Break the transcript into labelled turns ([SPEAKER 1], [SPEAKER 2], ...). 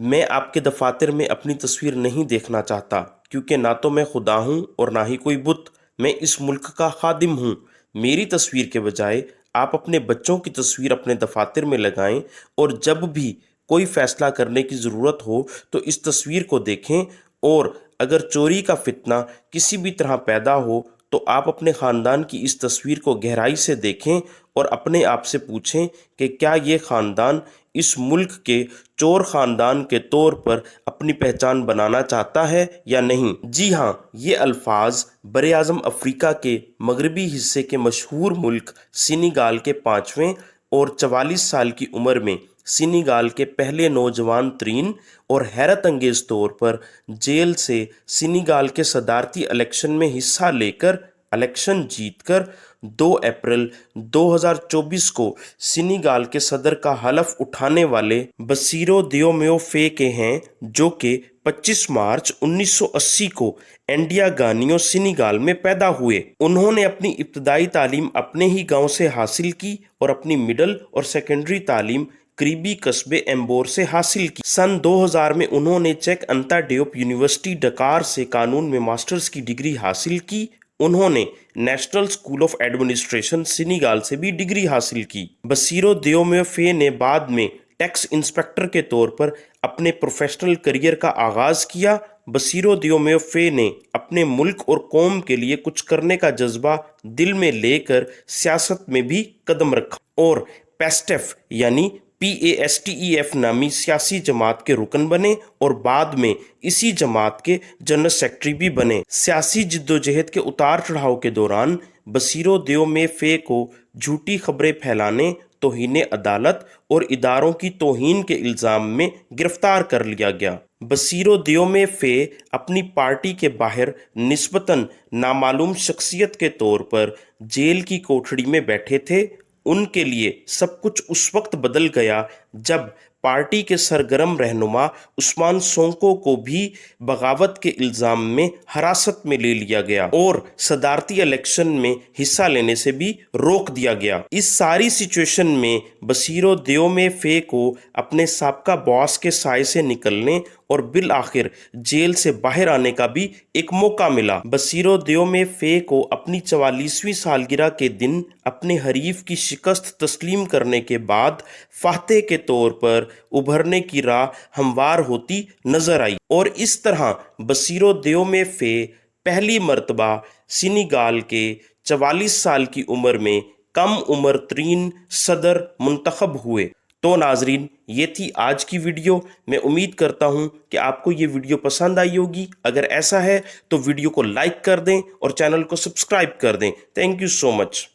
[SPEAKER 1] میں آپ کے دفاتر میں اپنی تصویر نہیں دیکھنا چاہتا، کیونکہ نہ تو میں خدا ہوں اور نہ ہی کوئی بت۔ میں اس ملک کا خادم ہوں۔ میری تصویر کے بجائے آپ اپنے بچوں کی تصویر اپنے دفاتر میں لگائیں، اور جب بھی کوئی فیصلہ کرنے کی ضرورت ہو تو اس تصویر کو دیکھیں، اور اگر چوری کا فتنہ کسی بھی طرح پیدا ہو تو آپ اپنے خاندان کی اس تصویر کو گہرائی سے دیکھیں اور اپنے آپ سے پوچھیں کہ کیا یہ خاندان اس ملک کے چور خاندان کے طور پر اپنی پہچان بنانا چاہتا ہے یا نہیں۔ جی ہاں، یہ الفاظ براعظم افریقہ کے مغربی حصے کے مشہور ملک سینیگال کے 5ویں اور 44 سال کی عمر میں سینیگال کے پہلے نوجوان ترین اور حیرت انگیز طور پر جیل سے سینیگال کے صدارتی الیکشن میں حصہ لے کر الیکشن جیت کر 2 اپریل 2024 کو سینیگال کے صدر کا حلف اٹھانے والے بسیرو دیومیو فے کے ہیں، جو کہ 25 مارچ 1980 کو انڈیا گانیو سینیگال میں پیدا ہوئے۔ انہوں نے اپنی ابتدائی تعلیم اپنے ہی گاؤں سے حاصل کی اور اپنی مڈل اور سیکنڈری تعلیم قریبی قصبے ایمبور سے حاصل کی۔ سن 2000 میں انہوں نے چیک انتا ڈیوپ یونیورسٹی ڈکار سے قانون میں ماسٹرز کی ڈگری حاصل کی۔ انہوں نے national school of administration Senegal سے بھی ڈگری حاصل کی۔ بسیرو دیومیو فے نے بعد میں ٹیکس انسپکٹر کے طور پر اپنے پروفیشنل کیریئر کا آغاز کیا۔ بسیرو دیومیو فے نے اپنے ملک اور قوم کے لیے کچھ کرنے کا جذبہ دل میں لے کر سیاست میں بھی قدم رکھا اور پیسٹیف یعنی PASTEF نامی سیاسی جماعت کے رکن بنے اور بعد میں اسی جماعت کے جنرل سیکرٹری بھی بنے۔ سیاسی جدوجہد کے اتار چڑھاؤ کے دوران بسیرو دیومیو فے کو جھوٹی خبریں پھیلانے، توہین عدالت اور اداروں کی توہین کے الزام میں گرفتار کر لیا گیا۔ بسیرو دیومیو فے اپنی پارٹی کے باہر نسبتاً نامعلوم شخصیت کے طور پر جیل کی کوٹھڑی میں بیٹھے تھے۔ ان کے لیے سب کچھ اس وقت بدل گیا جب پارٹی کے سرگرم رہنما عثمان سونکو کو بھی بغاوت کے الزام میں حراست میں لے لیا گیا اور صدارتی الیکشن میں حصہ لینے سے بھی روک دیا گیا۔ اس ساری سچویشن میں بسیرو دیومیو فے کو اپنے سابقہ باس کے سائے سے نکلنے اور بالآخر جیل سے باہر آنے کا بھی ایک موقع ملا۔ بسیرو دیومیو فے کو اپنی 44ویں سالگرہ کے دن اپنے حریف کی شکست تسلیم کرنے کے بعد فاتح کے طور پر ابھرنے کی راہ ہموار ہوتی نظر آئی، اور اس طرح بسیرو دیومیو فے پہلی مرتبہ سینیگال کے 44 سال کی عمر میں کم عمر ترین صدر منتخب ہوئے۔ تو ناظرین، یہ تھی آج کی ویڈیو۔ میں امید کرتا ہوں کہ آپ کو یہ ویڈیو پسند آئی ہوگی۔ اگر ایسا ہے تو ویڈیو کو لائک کر دیں اور چینل کو سبسکرائب کر دیں۔ Thank you so much.